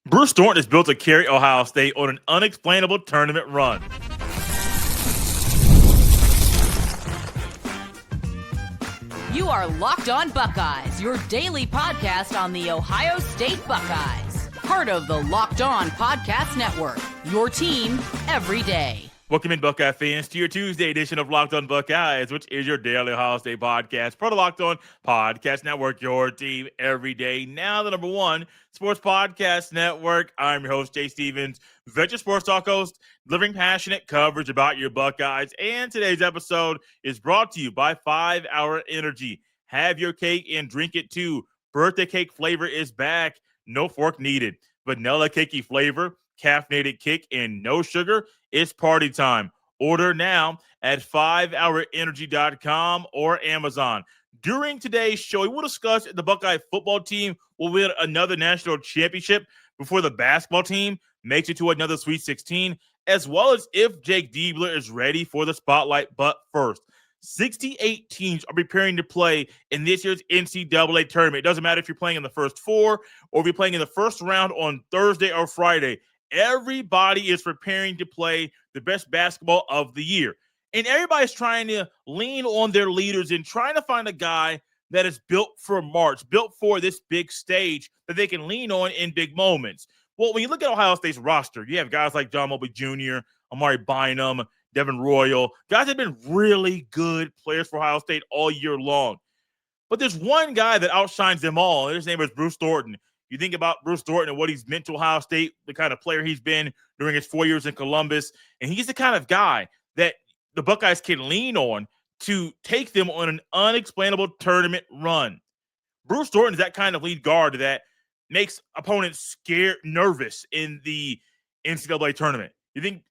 Bruce Thornton is built to carry Ohio State on an unexplainable tournament run. You are Locked On Buckeyes, your daily podcast on the Ohio State Buckeyes. Part of the Locked On Podcast Network, your team every day. Welcome in, Buckeye fans, to your Tuesday edition of Locked On Buckeyes, which is your daily Ohio State podcast. Part of Locked On Podcast Network, your team every day. Now the number one sports podcast network. I'm your host, Jay Stevens, veteran sports talk host, delivering passionate coverage about your Buckeyes. And today's episode is brought to you by 5 Hour Energy. Have your cake and drink it too. Birthday cake flavor is back. No fork needed. Vanilla cakey flavor, caffeinated kick, and no sugar. It's party time. Order now at 5hourenergy.com or Amazon. During today's show, we will discuss if the Buckeye football team will win another national championship before the basketball team makes it to another Sweet 16, as well as if Jake Diebler is ready for the spotlight. But first, 68 teams are preparing to play in this year's NCAA tournament. It doesn't matter if you're playing in the first four or if you're playing in the first round on Thursday or Friday. Everybody is preparing to play the best basketball of the year. And everybody's trying to lean on their leaders and trying to find a guy that is built for March, built for this big stage that they can lean on in big moments. Well, when you look at Ohio State's roster, you have guys like John Mobley Jr., Amare Bynum, Devin Royal, guys that have been really good players for Ohio State all year long. But there's one guy that outshines them all, and his name is Bruce Thornton. You think about Bruce Thornton and what he's meant to Ohio State, the kind of player he's been during his 4 years in Columbus, and he's the kind of guy that the Buckeyes can lean on to take them on an unexplainable tournament run. Bruce Thornton is that kind of lead guard that makes opponents scared, nervous in the NCAA tournament. I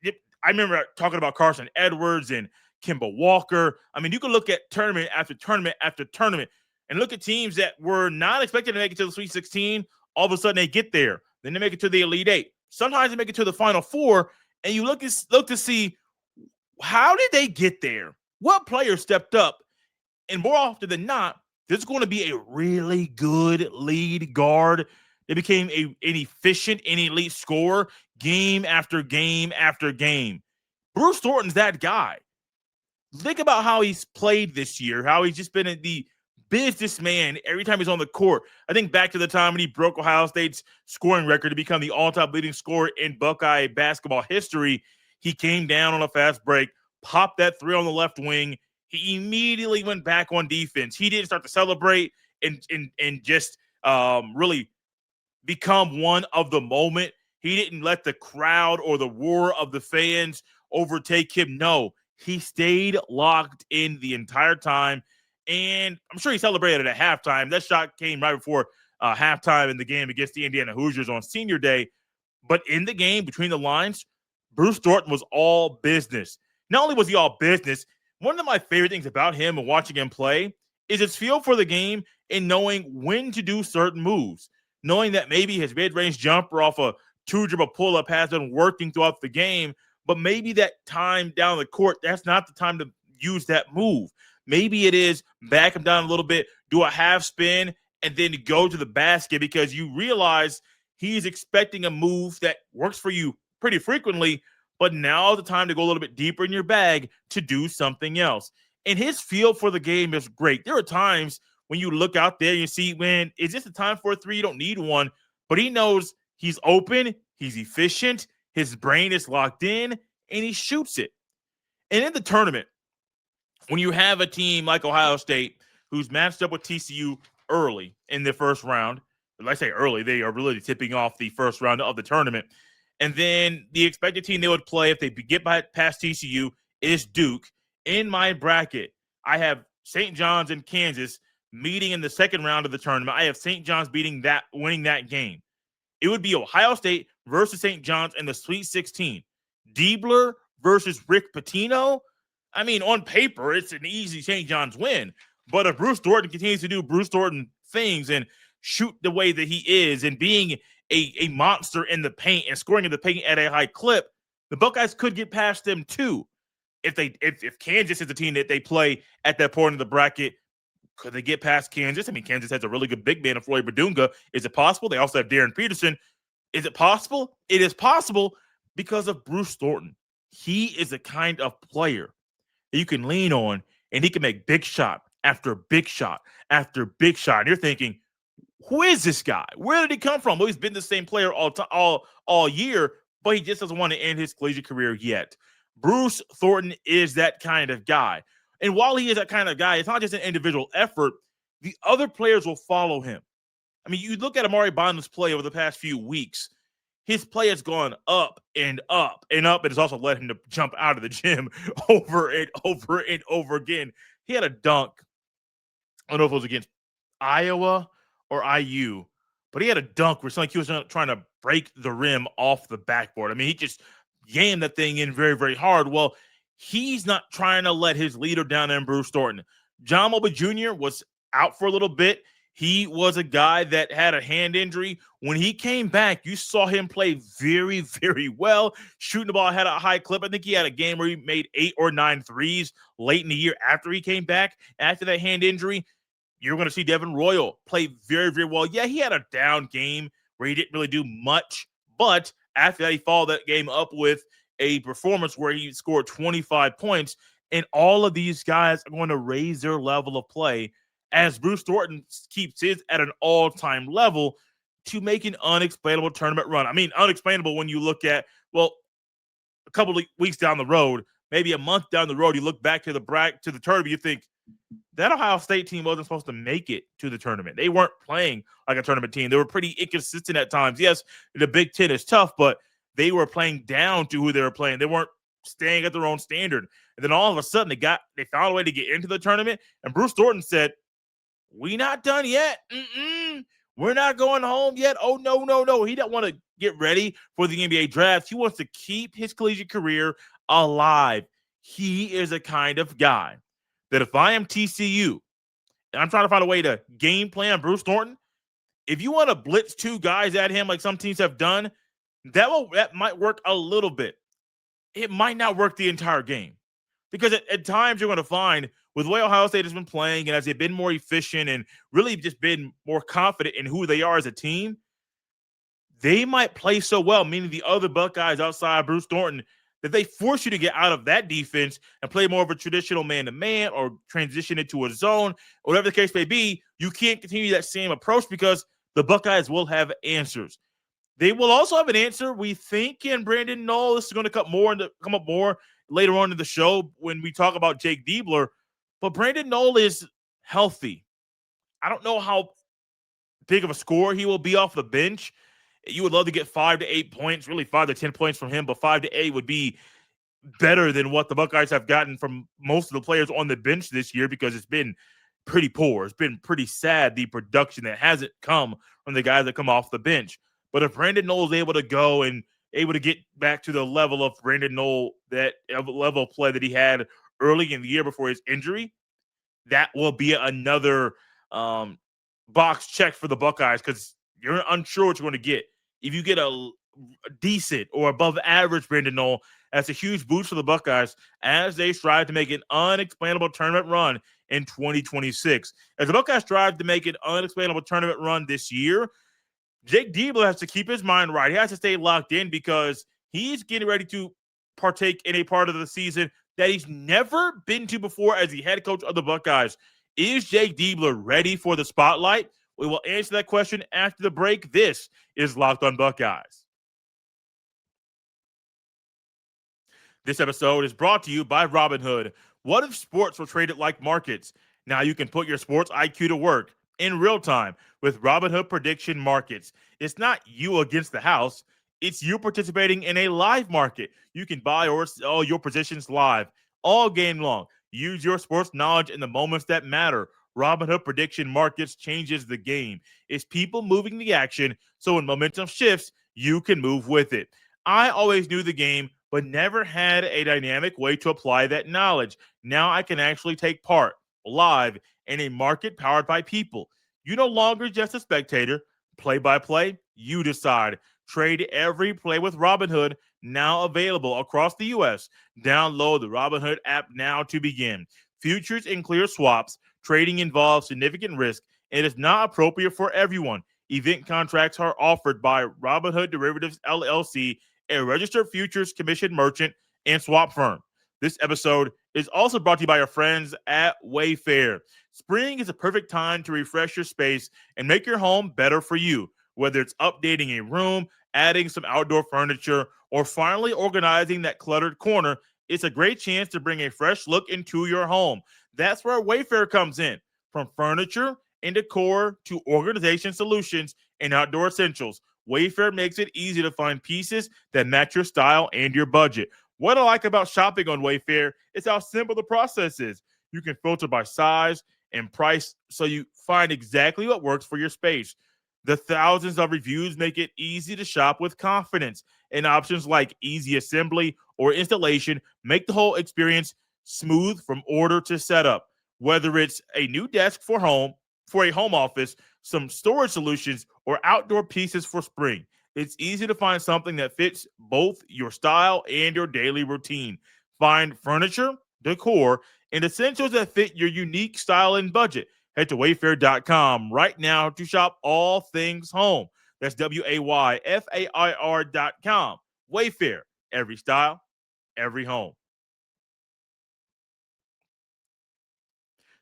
remember talking about Carson Edwards and Kemba Walker. I mean, you can look at tournament after tournament after tournament and look at teams that were not expected to make it to the Sweet 16. All of a sudden, they get there. Then they make it to the Elite Eight. Sometimes they make it to the Final Four, and you look to see how did they get there? What player stepped up? And more often than not, there's going to be a really good lead guard that became an efficient and elite scorer game after game after game. Bruce Thornton's that guy. Think about how he's played this year, how he's just been the businessman every time he's on the court. I think back to the time when he broke Ohio State's scoring record to become the all-time leading scorer in Buckeye basketball history. He came down on a fast break, popped that three on the left wing. He immediately went back on defense. He didn't start to celebrate and just really become one of the moment. He didn't let the crowd or the roar of the fans overtake him. No, he stayed locked in the entire time. And I'm sure he celebrated at halftime. That shot came right before halftime in the game against the Indiana Hoosiers on senior day. But in the game, between the lines, Bruce Thornton was all business. Not only was he all business, one of my favorite things about him and watching him play is his feel for the game and knowing when to do certain moves. Knowing that maybe his mid-range jumper off a two-dribble pull-up has been working throughout the game, but maybe that time down the court, that's not the time to use that move. Maybe it is back him down a little bit, do a half spin, and then go to the basket because you realize he's expecting a move that works for you pretty frequently, but now the time to go a little bit deeper in your bag to do something else. And his feel for the game is great. There are times when you look out there and you see, when is this the time for a three? You don't need one, but he knows he's open, he's efficient, his brain is locked in, and he shoots it. And in the tournament, when you have a team like Ohio State who's matched up with TCU early in the first round, when I say early, they are really tipping off the first round of the tournament. And then the expected team they would play if they get past TCU is Duke. In my bracket, I have St. John's and Kansas meeting in the second round of the tournament. I have St. John's winning that game. It would be Ohio State versus St. John's in the Sweet 16. Diebler versus Rick Pitino. I mean, on paper, it's an easy St. John's win. But if Bruce Thornton continues to do Bruce Thornton things and shoot the way that he is and being a monster in the paint and scoring in the paint at a high clip, the Buckeyes could get past them too. If Kansas is the team that they play at that point of the bracket, could they get past Kansas? I mean, Kansas has a really good big man in Floyd Badunga. Is it possible? They also have Darren Peterson. Is it possible? It is possible because of Bruce Thornton. He is the kind of player that you can lean on, and he can make big shot after big shot after big shot. And you're thinking, who is this guy? Where did he come from? Well, he's been the same player all year, but he just doesn't want to end his collegiate career yet. Bruce Thornton is that kind of guy. And while he is that kind of guy, it's not just an individual effort. The other players will follow him. I mean, you look at Amare Bynum's play over the past few weeks. His play has gone up and up and up, and it's also led him to jump out of the gym over and over and over again. He had a dunk. I don't know if it was against Iowa or IU, but he had a dunk where it's like he was trying to break the rim off the backboard. I mean, he just yammed that thing in very, very hard. Well, he's not trying to let his leader down there in Bruce Thornton. John Mobley Jr. was out for a little bit. He was a guy that had a hand injury. When he came back, you saw him play very, very well. Shooting the ball had a high clip. I think he had a game where he made 8 or 9 threes late in the year after he came back after that hand injury. You're going to see Devin Royal play very, very well. Yeah, he had a down game where he didn't really do much, but after that, he followed that game up with a performance where he scored 25 points, and all of these guys are going to raise their level of play as Bruce Thornton keeps his at an all-time level to make an unexplainable tournament run. I mean, unexplainable when you look at, well, a couple of weeks down the road, maybe a month down the road, you look back to the tournament, you think, that Ohio State team wasn't supposed to make it to the tournament. They weren't playing like a tournament team. They were pretty inconsistent at times. Yes, the Big Ten is tough, but they were playing down to who they were playing. They weren't staying at their own standard. And then all of a sudden, they found a way to get into the tournament. And Bruce Thornton said, "We not done yet. We're not going home yet. Oh, no. He don't want to get ready for the NBA draft. He wants to keep his collegiate career alive. He is a kind of guy that if I am TCU and I'm trying to find a way to game plan Bruce Thornton, if you want to blitz 2 guys at him like some teams have done, that might work a little bit. It might not work the entire game. Because at times you're going to find with the way Ohio State has been playing and as they've been more efficient and really just been more confident in who they are as a team, they might play so well, meaning the other Buckeyes outside Bruce Thornton, that they force you to get out of that defense and play more of a traditional man-to-man or transition into a zone, or whatever the case may be. You can't continue that same approach because the Buckeyes will have answers. They will also have an answer, we think, in Brandon Noll. This is going to come up more later on in the show when we talk about Jake Diebler. But Brandon Noll is healthy. I don't know how big of a scorer he will be off the bench. You would love to get 5 to 8 points, really 5 to 10 points from him, but 5 to 8 would be better than what the Buckeyes have gotten from most of the players on the bench this year because it's been pretty poor. It's been pretty sad, the production that hasn't come from the guys that come off the bench. But if Brandon Noll is able to go and able to get back to the level of Brandon Noll, that level of play that he had early in the year before his injury, that will be another box check for the Buckeyes because you're unsure what you're going to get. If you get a decent or above average Brandon Noll, that's a huge boost for the Buckeyes as they strive to make an unexplainable tournament run in 2026. As the Buckeyes strive to make an unexplainable tournament run this year, Jake Diebler has to keep his mind right. He has to stay locked in because he's getting ready to partake in a part of the season that he's never been to before as the head coach of the Buckeyes. Is Jake Diebler ready for the spotlight? We will answer that question after the break. This is Locked on Buckeyes. This episode is brought to you by Robinhood. What if sports were traded like markets? Now you can put your sports IQ to work in real time with Robinhood Prediction Markets. It's not you against the house. It's you participating in a live market. You can buy or sell your positions live all game long. Use your sports knowledge in the moments that matter. Robinhood Prediction Markets changes the game. It's people moving the action, so when momentum shifts, you can move with it. I always knew the game, but never had a dynamic way to apply that knowledge. Now I can actually take part live in a market powered by people. You're no longer just a spectator. Play by play, you decide. Trade every play with Robinhood, now available across the U.S. Download the Robinhood app now to begin. Futures and clear swaps. Trading involves significant risk and is not appropriate for everyone. Event contracts are offered by Robinhood Derivatives LLC, a registered futures commission merchant and swap firm. This episode is also brought to you by our friends at Wayfair. Spring is a perfect time to refresh your space and make your home better for you. Whether it's updating a room, adding some outdoor furniture, or finally organizing that cluttered corner, it's a great chance to bring a fresh look into your home. That's where Wayfair comes in. From furniture and decor to organization solutions and outdoor essentials, Wayfair makes it easy to find pieces that match your style and your budget. What I like about shopping on Wayfair is how simple the process is. You can filter by size and price so you find exactly what works for your space. The thousands of reviews make it easy to shop with confidence, and options like easy assembly or installation make the whole experience smooth from order to setup. Whether it's a new desk for a home office, some storage solutions, or outdoor pieces for spring, it's easy to find something that fits both your style and your daily routine. Find furniture, decor, and essentials that fit your unique style and budget. Head to wayfair.com right now to shop all things home. That's WAYFAIR.com. Wayfair, every style, every home.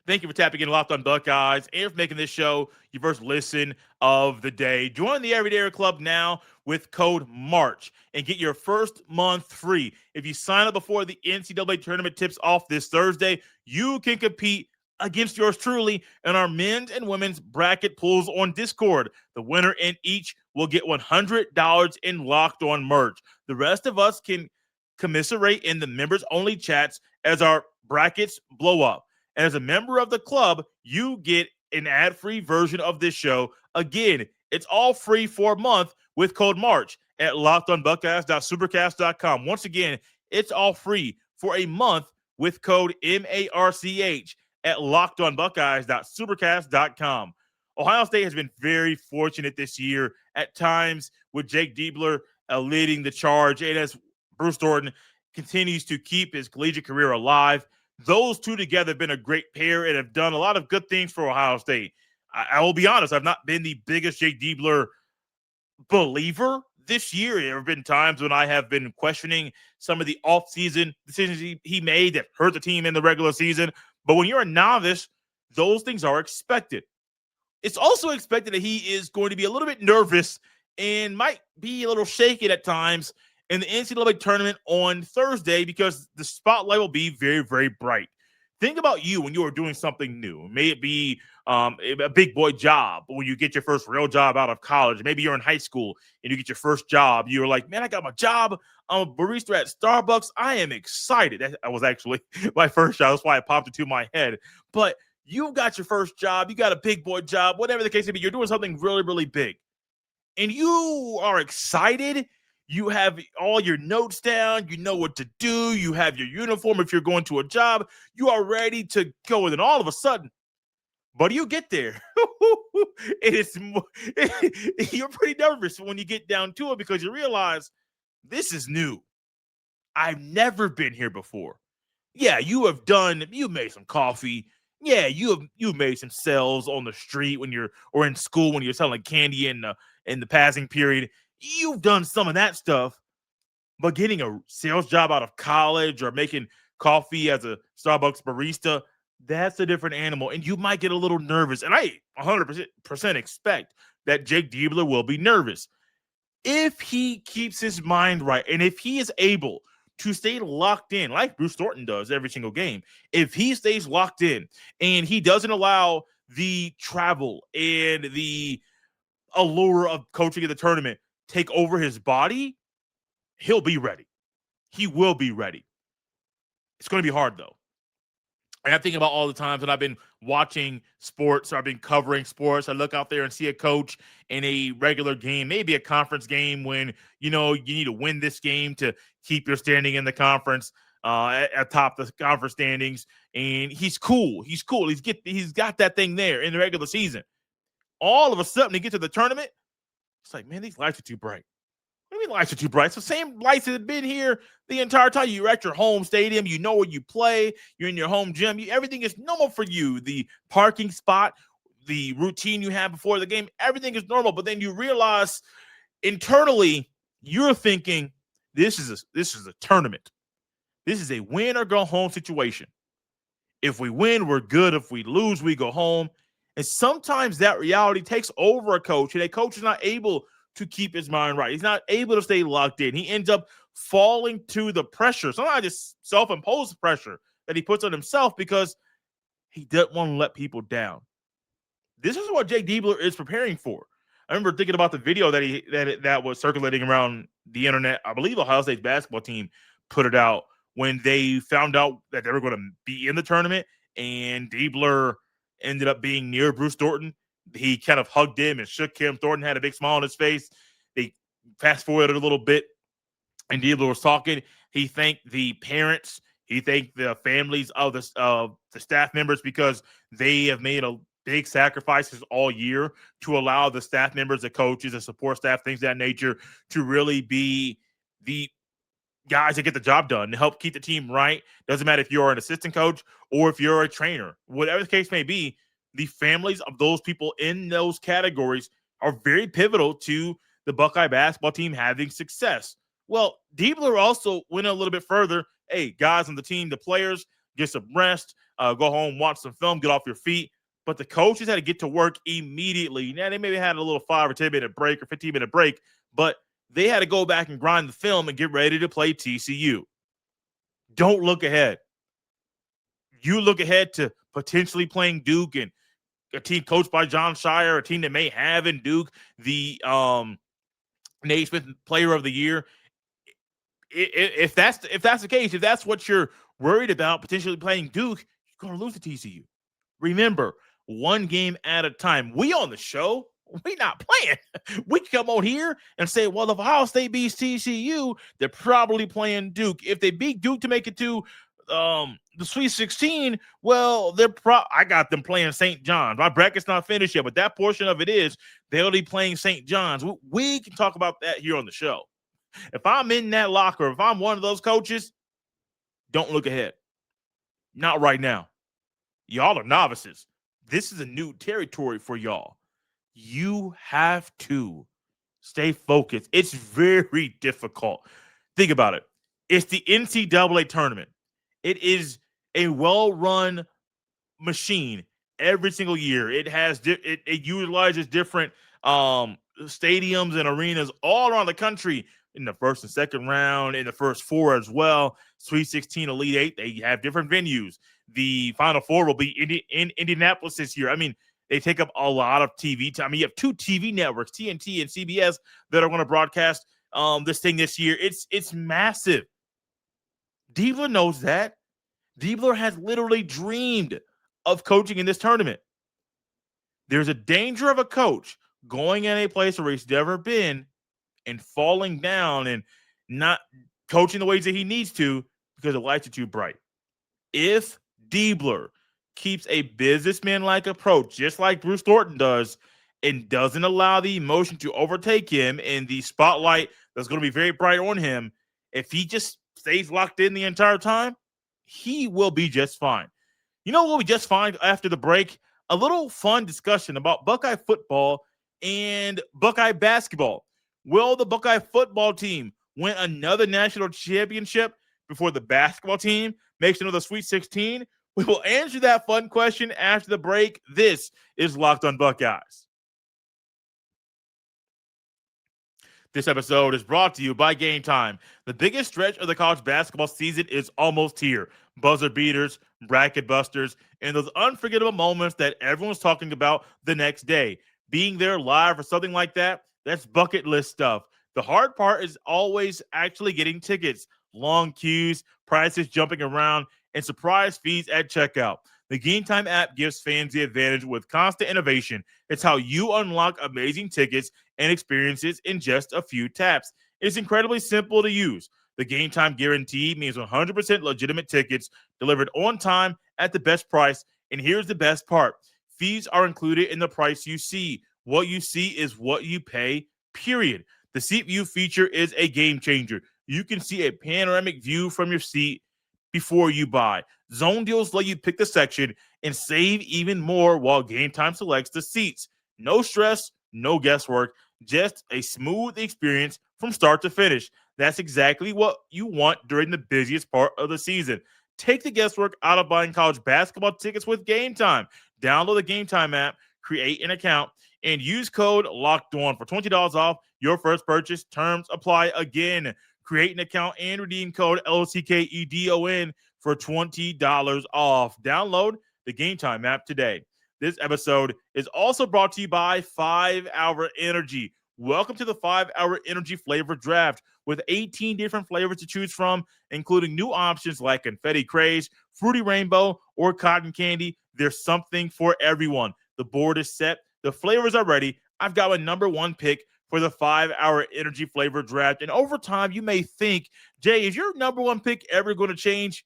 Thank you for tapping in Locked on Buckeyes and for making this show your first listen of the day. Join the Everydayer Club now with code MARCH and get your first month free. If you sign up before the NCAA Tournament tips off this Thursday, you can compete against yours truly in our men's and women's bracket pools on Discord. The winner in each will get $100 in Locked on merch. The rest of us can commiserate in the members-only chats as our brackets blow up. And as a member of the club, you get an ad-free version of this show. Again, it's all free for a month with code MARCH at lockedonbuckeyes.supercast.com. Once again, it's all free for a month with code MARCH at lockedonbuckeyes.supercast.com. Ohio State has been very fortunate this year at times with Jake Diebler leading the charge, and as Bruce Thornton continues to keep his collegiate career alive. Those two together have been a great pair and have done a lot of good things for Ohio State. I will be honest, I've not been the biggest Jake Diebler believer this year. There have been times when I have been questioning some of the off-season decisions he made that hurt the team in the regular season. But when you're a novice, those things are expected. It's also expected that he is going to be a little bit nervous and might be a little shaken at times in the NCAA tournament on Thursday because the spotlight will be very, very bright. Think about you when you are doing something new. May it be a big boy job, when you get your first real job out of college. Maybe you're in high school and you get your first job. You're like, man, I got my job. I'm a barista at Starbucks. I am excited. That was actually my first job. That's why it popped into my head. But you got your first job. You got a big boy job, whatever the case may be. You're doing something really, really big. And you are excited. You have all your notes down. You know what to do. You have your uniform. If you're going to a job, you are ready to go. And then all of a sudden, but you get there. You're pretty nervous when you get down to it because you realize this is new. I've never been here before. Yeah, you made some coffee. Yeah, you've made some sales on the street or in school when you're selling candy in the passing period. You've done some of that stuff, but getting a sales job out of college or making coffee as a Starbucks barista, that's a different animal. And you might get a little nervous. And I 100% expect that Jake Diebler will be nervous. If he keeps his mind right, and if he is able to stay locked in, like Bruce Thornton does every single game, if he stays locked in and he doesn't allow the travel and the allure of coaching in the tournament take over his body, he'll be ready. He will be ready. It's going to be hard, though. And I'm thinking about all the times when I've been watching sports or I've been covering sports. I look out there and see a coach in a regular game, maybe a conference game when, you need to win this game to keep your standing in the conference atop the conference standings. And he's cool. He's cool. He's got that thing there in the regular season. All of a sudden, he gets to the tournament. It's like, man, these lights are too bright. What do you mean lights are too bright? It's the same lights that have been here the entire time. You're at your home stadium. You know where you play. You're in your home gym. Everything is normal for you. The parking spot, the routine you have before the game, everything is normal. But then you realize internally you're thinking this is a tournament. This is a win or go home situation. If we win, we're good. If we lose, we go home. And sometimes that reality takes over a coach, and a coach is not able to keep his mind right. He's not able to stay locked in. He ends up falling to the pressure, sometimes just self-imposed pressure that he puts on himself because he doesn't want to let people down. This is what Jake Diebler is preparing for. I remember thinking about the video that was circulating around the internet. I believe Ohio State's basketball team put it out when they found out that they were going to be in the tournament, and Diebler ended up being near Bruce Thornton. He kind of hugged him and shook him. Thornton had a big smile on his face. They fast forwarded a little bit, and Diebler was talking. He thanked the parents. He thanked the families of the staff members because they have made a big sacrifices all year to allow the staff members, the coaches, the support staff, things of that nature, to really be the guys that get the job done to help keep the team right. Doesn't matter if you're an assistant coach or if you're a trainer, whatever the case may be, the families of those people in those categories are very pivotal to the Buckeye basketball team having success. Well, Diebler also went a little bit further. Hey, guys on the team, the players, get some rest, go home, watch some film, get off your feet. But the coaches had to get to work immediately. Now, they maybe had a little 5 or 10-minute break or 15-minute break, but they had to go back and grind the film and get ready to play TCU. Don't look ahead. You look ahead to potentially playing Duke and a team coached by John Shire, a team that may have in Duke the Naismith Player of the Year. If that's the case, if that's what you're worried about, potentially playing Duke, you're going to lose to TCU. Remember, one game at a time. We on the show, we not playing. We come on here and say, well, if Ohio State beats TCU, they're probably playing Duke. If they beat Duke to make it to the Sweet 16, well, I got them playing St. John's. My bracket's not finished yet, but that portion of it is they'll be playing St. John's. We can talk about that here on the show. If I'm in that locker, if I'm one of those coaches, don't look ahead. Not right now. Y'all are novices. This is a new territory for y'all. You have to stay focused. It's very difficult. Think about it. It's the NCAA tournament. It is a well-run machine every single year. It has it utilizes different stadiums and arenas all around the country in the first and second round, in the first 4 as well. Sweet 16, Elite 8, they have different venues. The Final Four will be in Indianapolis this year. I mean, they take up a lot of TV time. I mean, you have 2 TV networks, TNT and CBS, that are going to broadcast this thing this year. It's massive. Diebler knows that. Diebler has literally dreamed of coaching in this tournament. There's a danger of a coach going in a place where he's never been and falling down and not coaching the ways that he needs to because the lights are too bright. If Diebler keeps a businessman-like approach, just like Bruce Thornton does, and doesn't allow the emotion to overtake him and the spotlight that's going to be very bright on him, if he just stays locked in the entire time, he will be just fine. You know what will be just fine after the break? A little fun discussion about Buckeye football and Buckeye basketball. Will the Buckeye football team win another national championship before the basketball team makes another Sweet 16? We will answer that fun question after the break. This is Locked on Buckeyes. This episode is brought to you by Game Time. The biggest stretch of the college basketball season is almost here. Buzzer beaters, bracket busters, and those unforgettable moments that everyone's talking about the next day. Being there live or something like that, that's bucket list stuff. The hard part is always actually getting tickets. Long queues, prices jumping around, and surprise fees at checkout. The Game Time app gives fans the advantage with constant innovation. It's how you unlock amazing tickets and experiences in just a few taps. It's incredibly simple to use. The Game Time guarantee means 100% legitimate tickets delivered on time at the best price. And here's the best part. Fees are included in the price you see. What you see is what you pay, period. The Seat View feature is a game changer. You can see a panoramic view from your seat before you buy. Zone deals let you pick the section and save even more while Game Time selects the seats. No stress, no guesswork, just a smooth experience from start to finish. That's exactly what you want during the busiest part of the season. Take the guesswork out of buying college basketball tickets with Game Time. Download the Game Time app, create an account, and use code LOCKEDON for $20 off your first purchase. Terms apply again. Create an account and redeem code LCKEDON for $20 off. Download the Game Time app today. This episode is also brought to you by 5 Hour Energy. Welcome to the 5 Hour Energy Flavor Draft with 18 different flavors to choose from, including new options like Confetti Craze, Fruity Rainbow, or Cotton Candy. There's something for everyone. The board is set. The flavors are ready. I've got my number one pick for the 5 Hour Energy Flavor Draft. And over time, you may think, Jay, is your number one pick ever going to change?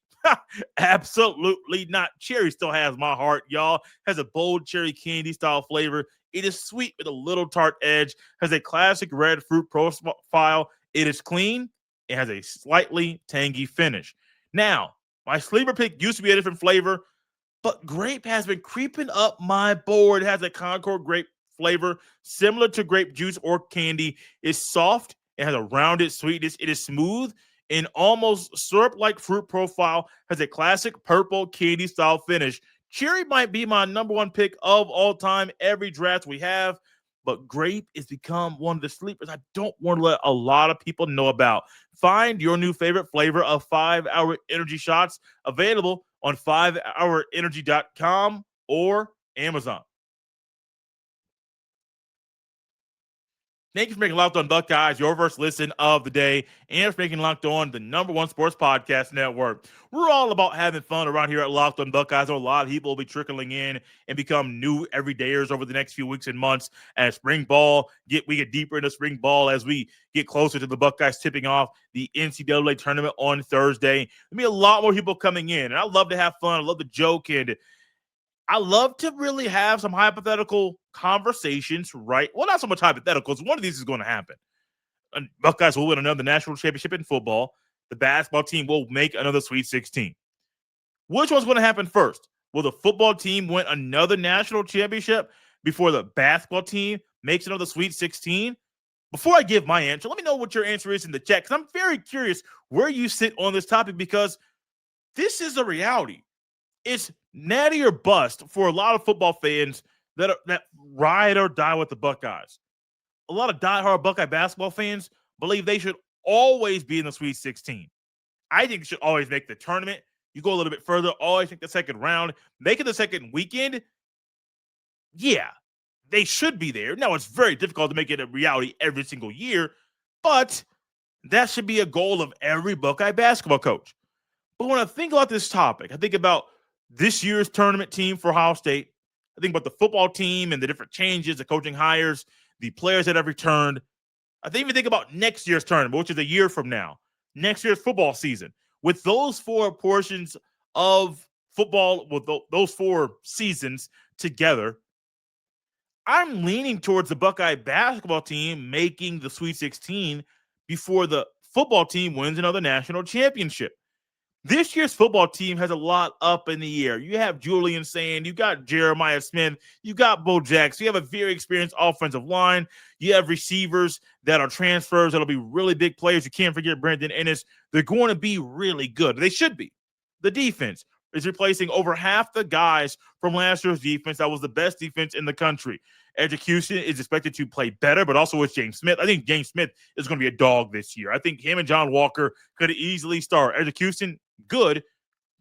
Absolutely not. Cherry still has my heart, y'all. Has a bold cherry candy style flavor. It is sweet with a little tart edge. Has a classic red fruit profile. It is clean. It has a slightly tangy finish. Now, my sleeper pick used to be a different flavor, but grape has been creeping up my board. It has a Concord grape flavor, similar to grape juice or candy. It's soft. It has a rounded sweetness. It is smooth and almost syrup-like fruit profile. Has a classic purple candy-style finish. Cherry might be my number one pick of all time, every draft we have, but grape has become one of the sleepers I don't want to let a lot of people know about. Find your new favorite flavor of 5 Hour Energy shots available on 5hourenergy.com or Amazon. Thank you for making Locked On Buckeyes your first listen of the day and for making Locked On the number one sports podcast network. We're all about having fun around here at Locked On Buckeyes. A lot of people will be trickling in and become new everydayers over the next few weeks and months as spring ball we get deeper into spring ball as we get closer to the Buckeyes tipping off the NCAA Tournament on Thursday. There'll be a lot more people coming in, and I love to have fun. I love to joke, and I love to really have some hypothetical conversations, right? Well, not so much hypotheticals. One of these is going to happen. Buckeyes will win another national championship in football. The basketball team will make another Sweet 16. Which one's going to happen first? Will the football team win another national championship before the basketball team makes another Sweet 16? Before I give my answer, let me know what your answer is in the chat, because I'm very curious where you sit on this topic, because this is a reality. It's natty or bust for a lot of football fans that ride or die with the Buckeyes. A lot of diehard Buckeye basketball fans believe they should always be in the Sweet 16. I think they should always make the tournament. You go a little bit further, always make the second round. Make it the second weekend. Yeah, they should be there. Now, it's very difficult to make it a reality every single year, but that should be a goal of every Buckeye basketball coach. But when I think about this topic, I think about this year's tournament team for Ohio State. I think about the football team and the different changes, the coaching hires, the players that have returned. I even think about next year's tournament, which is a year from now, next year's football season. With those four portions of football, with those 4 seasons together, I'm leaning towards the Buckeye basketball team making the Sweet 16 before the football team wins another national championship. This year's football team has a lot up in the air. You have Julian Sand, you got Jeremiah Smith, you got Bo Jackson, you have a very experienced offensive line, you have receivers that are transfers that'll be really big players. You can't forget Brandon Ennis. They're going to be really good. They should be. The defense is replacing over half the guys from last year's defense. That was the best defense in the country. Execution is expected to play better, but also with James Smith. I think James Smith is going to be a dog this year. I think him and John Walker could easily start. Execution, good,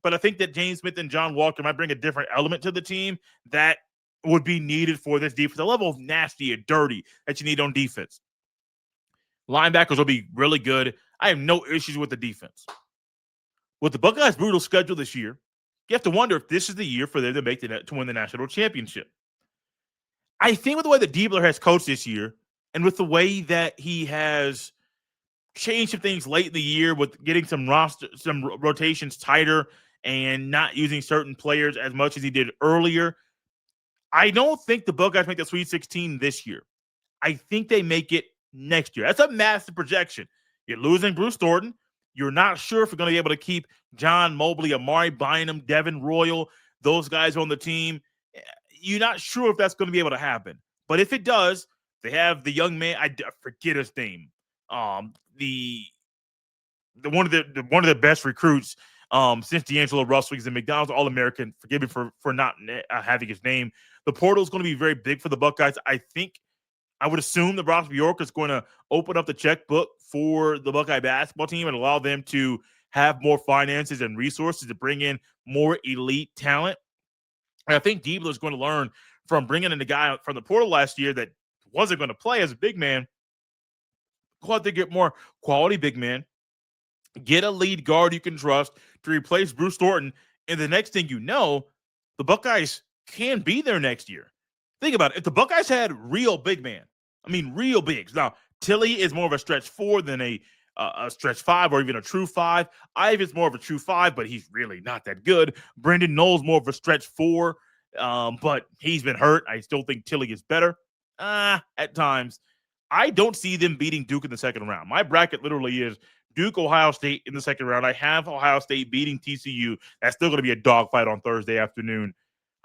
but I think that James Smith and John Walker might bring a different element to the team that would be needed for this defense, a level of nasty and dirty that you need on defense. Linebackers will be really good. I have no issues with the defense. With the Buckeyes' brutal schedule this year, you have to wonder if this is the year for them to win the national championship. I think with the way that Diebler has coached this year, and with the way that he has changed some things late in the year with getting some rotations tighter and not using certain players as much as he did earlier, I don't think the Buckeyes make the Sweet 16 this year. I think they make it next year. That's a massive projection. You're losing Bruce Thornton. You're not sure if you're going to be able to keep John Mobley, Amare, Bynum, Devin Royal, those guys on the team. You're not sure if that's going to be able to happen. But if it does, they have the young man. I forget his name. The one of the best recruits since D'Angelo Russell. He's a McDonald's All-American. Forgive me for not having his name. The portal is going to be very big for the Buckeyes. I would assume the Brock York is going to open up the checkbook for the Buckeye basketball team and allow them to have more finances and resources to bring in more elite talent. And I think Diebler is going to learn from bringing in a guy from the portal last year that wasn't going to play as a big man. Go out there, get more quality big men, get a lead guard you can trust to replace Bruce Thornton. And the next thing you know, the Buckeyes can be there next year. Think about it. If the Buckeyes had real big man, real bigs. Now, Tilly is more of a stretch 4 than a stretch 5 or even a true 5. Ivan's more of a true 5, but he's really not that good. Brandon Noll's more of a stretch 4, but he's been hurt. I still think Tilly is better at times. I don't see them beating Duke in the second round. My bracket literally is Duke, Ohio State in the second round. I have Ohio State beating TCU. That's still going to be a dogfight on Thursday afternoon.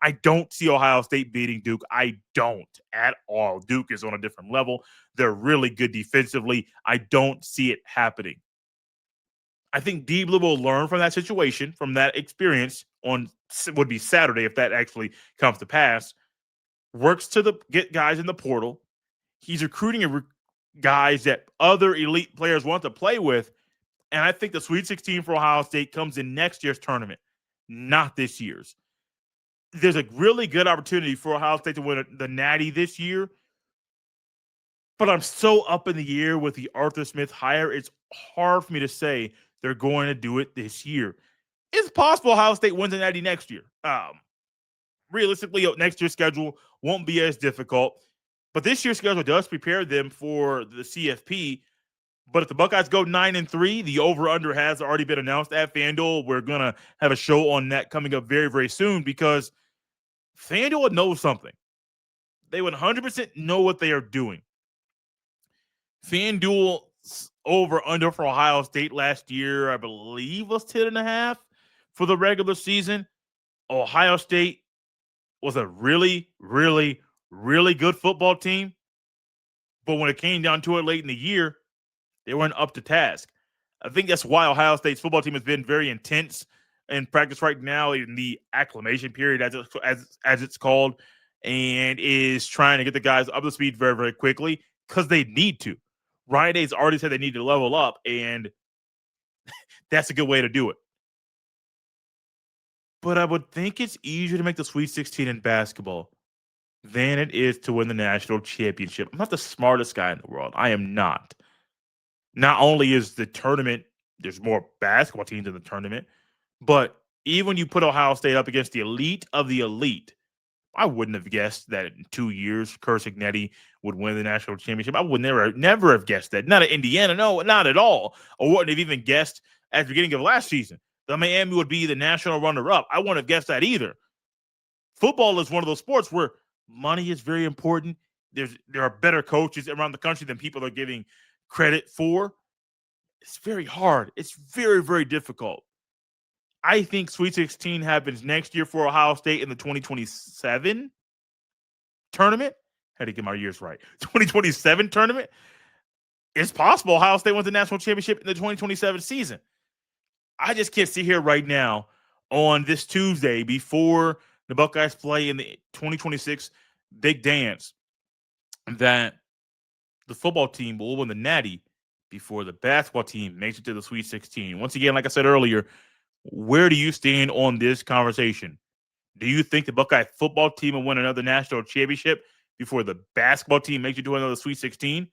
I don't see Ohio State beating Duke. I don't at all. Duke is on a different level. They're really good defensively. I don't see it happening. I think Diebler will learn from that situation, from that experience would be Saturday if that actually comes to pass. Works to get guys in the portal. He's recruiting guys that other elite players want to play with. And I think the Sweet 16 for Ohio State comes in next year's tournament, not this year's. There's a really good opportunity for Ohio State to win the Natty this year. But I'm so up in the air with the Arthur Smith hire. It's hard for me to say they're going to do it this year. It's possible Ohio State wins the Natty next year. Realistically, next year's schedule won't be as difficult. But this year's schedule does prepare them for the CFP. But if the Buckeyes go 9-3, the over-under has already been announced at FanDuel. We're going to have a show on that coming up very, very soon because FanDuel knows something. They would 100% know what they are doing. FanDuel's over-under for Ohio State last year, I believe, was 10.5 for the regular season. Ohio State was a really, really, really good football team. But when it came down to it late in the year, they weren't up to task. I think that's why Ohio State's football team has been very intense in practice right now in the acclimation period, as it's called, and is trying to get the guys up to speed very, very quickly because they need to. Ryan Day's already said they need to level up, and that's a good way to do it. But I would think it's easier to make the Sweet 16 in basketball than it is to win the national championship. I'm not the smartest guy in the world. I am not. Not only is the tournament, there's more basketball teams in the tournament, but even when you put Ohio State up against the elite of the elite, I wouldn't have guessed that in 2 years, Curtis Ignetti would win the national championship. I would never have guessed that. Not at Indiana, no, not at all. I wouldn't have even guessed at the beginning of last season that Miami would be the national runner-up. I wouldn't have guessed that either. Football is one of those sports where money is very important. There are better coaches around the country than people are giving credit for. It's very hard. It's very, very difficult. I think Sweet 16 happens next year for Ohio State in the 2027 tournament. Had to get my years right. 2027 tournament. It's possible Ohio State wins the national championship in the 2027 season. I just can't sit here right now on this Tuesday before the Buckeyes play in the 2026 Big Dance that the football team will win the Natty before the basketball team makes it to the Sweet 16. Once again, like I said earlier, where do you stand on this conversation? Do you think the Buckeye football team will win another national championship before the basketball team makes it to another Sweet 16?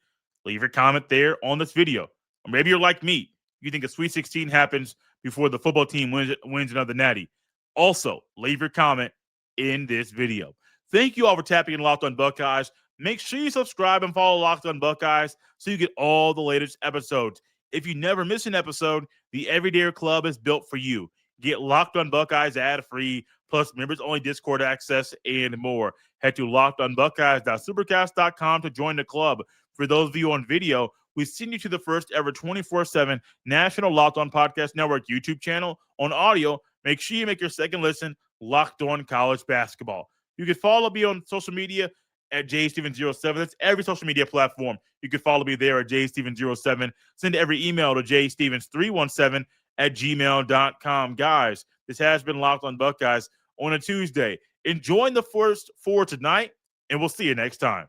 Leave your comment there on this video. Or maybe you're like me. You think a Sweet 16 happens before the football team wins another Natty. Also, leave your comment in this video. Thank you all for tapping in Locked on Buckeyes. Make sure you subscribe and follow Locked on Buckeyes so you get all the latest episodes. If you never miss an episode, the Everyday Club is built for you. Get Locked on Buckeyes ad-free, plus members-only Discord access and more. Head to lockedonbuckeyes.supercast.com to join the club. For those of you on video, we send you to the first ever 24/7 national Locked On Podcast Network YouTube channel on audio. Make sure you make your second listen Locked On College Basketball. You can follow me on social media at jstevens07. That's every social media platform. You can follow me there at jstevens07. Send every email to jstevens317@gmail.com. Guys, this has been Locked On Buckeyes on a Tuesday. Enjoying the first four tonight, and we'll see you next time.